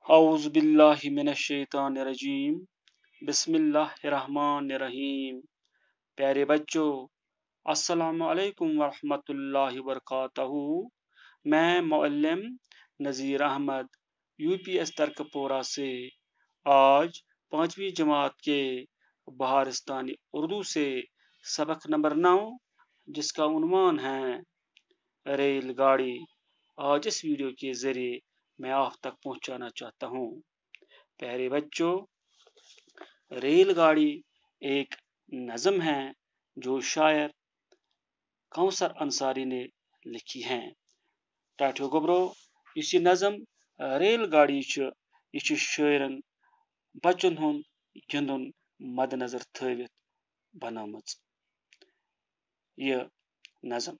औज़ु बिल्लाहि मिनश्शैतानिर्रजीम बिस्मिल्लाहिर्रहमानिर्रहीम। प्यारे बच्चों, अस्सलामु अलैकुम वरहमतुल्लाहि वबरकातुहू। मैं मुअल्लिम नज़ीर अहमद यूपीएस तरकपोरा से आज 5वीं जमात के बहारिस्तानी उर्दू से सबक नंबर 9 जिसका उन्वान है रेलगाड़ी, आज इस वीडियो के ज़रिए मैं आप तक पहुंचाना चाहता हूं। प्यारे बच्चों, रेलगाड़ी एक नज़म है जो शायर कौसर अंसारी ने लिखी है। टाठो गोब्रो इस नज़म रेलगाड़ी यह शायरन बच्चन हुंद गिंदुन मद्देनजर थवित बनामच यह नज़म।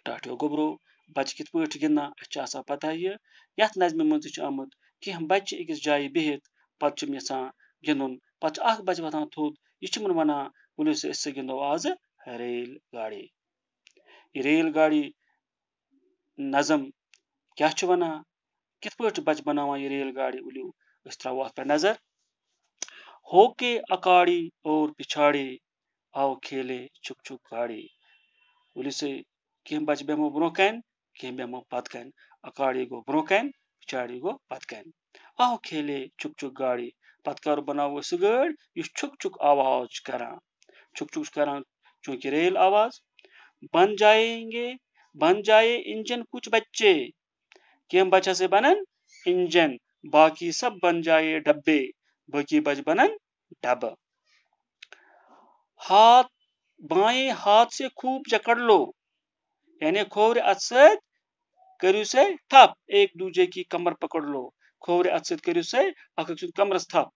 टाठो गोब्रो बच्चे कित पट गिंदना अच्छा पता यह यथ नज़म मज आमुत कि बच्चे अकिस जाय बिहित पत यसान गिंदुन पत बच्चे वथान थोद यह वनान वलियो सा गिंदो आज रेलगाड़ी। यह रेलगाड़ी नज़म क्या वनान कित पट बच्चे बनावान यह रेलगाड़ी वलियो अस त्रावो अथ पे नजर। होके अकाड़ी और पिछाड़ी आओ खेले छुक छुक गाड़ी। वलियो से कह बच्चे बेमो ब्रो कन कह बेमो पत कन। अकाड़ी गो ब्रो कन पिछाड़ी गो पत कन। आओ खेले छुक छुक गाड़ी पत कर बनाओ सह गाड़ी यह छुक छुक आवाज करान। छुक छुक करान चूंकि रेल आवाज। बन जाए इंजन कुछ बच्चे, कम बच्चा से बनन इंजन, बाकी सब बन जाए डब्बे, बाकी बच बनन डब। हाथ बाएं हाथ से खूब जकड़ लो, यानी खोवरे अथ सत करू से थप, एक दूजे की कमर पकड़ लो। खोवरे अथ सत करू से कमरस थप।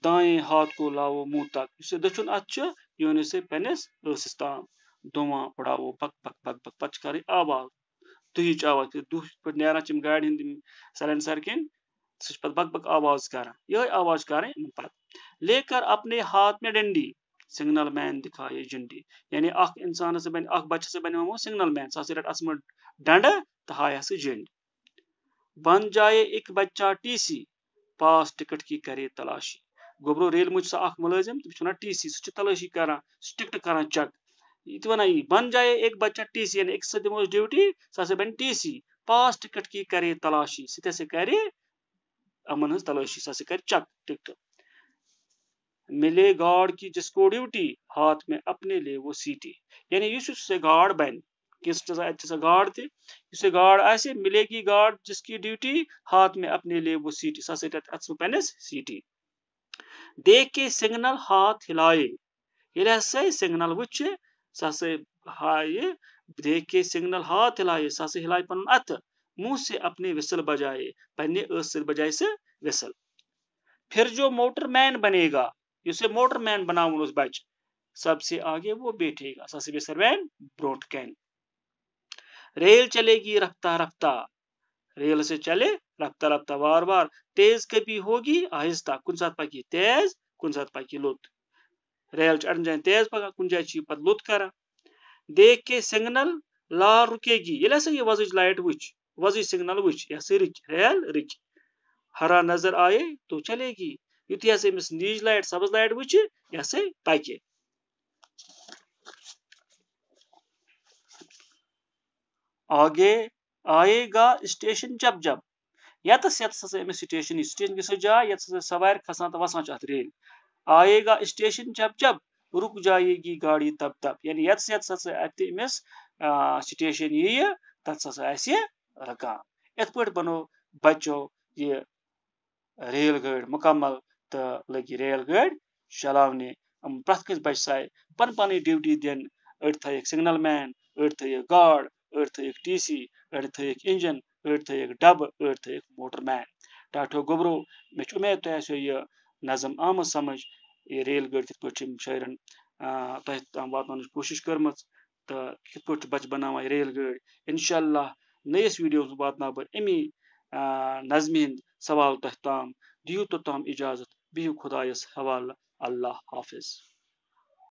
दाएं हाथ को लाओ मुंह तक, इसे दचुन अथ योनि से पेनिस ٲسس ताम। धुआं उड़ाओ पक पक पक पक पच कर आवाज दुहिच आवाज दुह पे नेरान चम गाड़ी हिंद सलेंसर किन सह पत बक बक आवाज करान। यह आवाज करें पत लेकर अपने हाथ में डंडी, सिग्नल मैन दिखाए झंडी, यानी अख इंसान से बन अख बच्चे से बन सिग्नल मैन सह रट अस डंड तो हाय झंड। बन जाए एक बच्चा टीसी, पास टिकट की करे तलाशी। गोब्रो रेल मुझ अख मुलाजिम तुम टीसी सह तलाशी करान टिकट करान चेक। ये वन बन जाए एक बच्चा टीसी, यानी एक दिमो ड्यूटी सह बन टीसी, पास टिकट की करे तलाशी सह करे अमन हज तलाशी सह कर चेक टिकट। मिले गार्ड की जिसको ड्यूटी, हाथ में अपने ले वो सीटी, यानी यह गार्ड बन किस गार्ड थे गार्ड आसे मिलेगी गार्ड जिसकी ड्यूटी, हाथ में अपने ले वो सीटी सह पेनिस सीटी। देख के सिग्नल हाथ हिलाए, ये सिग्नल वुच सह हाय, देख के सिग्नल हाथ हिलाए सह हिलाए पन अथ, मुंह से अपने विसल बजाए, पन्ने ٲس से बजाए से विसल। फिर जो मोटरमैन बनेगा, जिसे मोटरमैन बनावन उस बच, सबसे आगे वो बैठेगा सह बेसर वैन ब्रोट कैन। रेल चलेगी रफ्ता रफ्ता, रेल से चले रफ्ता रफ्ता वार वार, तेज कभी होगी आहिस्ता, कुन सात पकी तेज कुन सात पकी लुत। रेल अड़न जाए तेज पका कुन जाए पत लुत करा। देख के सिग्नल लाल रुकेगी, ये वजह लाइट वुच वजह सिग्नल वुच यह रिक रेल रिक। हरा नजर आए तो चलेगी, युति अमिस नीज लाइट सब्ज लाइट वुच यह पके। आगे आएगा स्टेशन जब जब, यतस यतस अमिस स्टेशन की जाए यत सवार खसान तो वसान अथ रेल। आएगा स्टेशन जब जब, रुक जाएगी गाड़ी तब तब, यानी यत अमिस स्टेशन यह तथ रकान। इत पे बनो बच्चो ये रेलगाड़ी मुकम्मल तो लगी रेलगाड़ी चलावने। प्रथ कस बच साय पन पन ड्यूटी दिन, अड़ थक सिग्नल मैन, अड़ थक गार्ड, अड़ थक टीसी, अड़ थक इंजन, अड़ थक डब, अड़ थक मोटरमैन। टाठो गोब्रो मे उम्मीद तुह आसो यह नज़म आम समझ। ये रेलगाड़ी कित पे शायरन तुह ताम वातन कोशिश कर्म तो कित पे बच बनावान रेलगाड़ी। इंशाअल्लाह नयस वीडियो वातना बह अमी नज़म हिंद सवाल तुह ताम। दियो तो ताम इजाजत, बिहु खुदायस हवाला। अल्लाह हाफिज।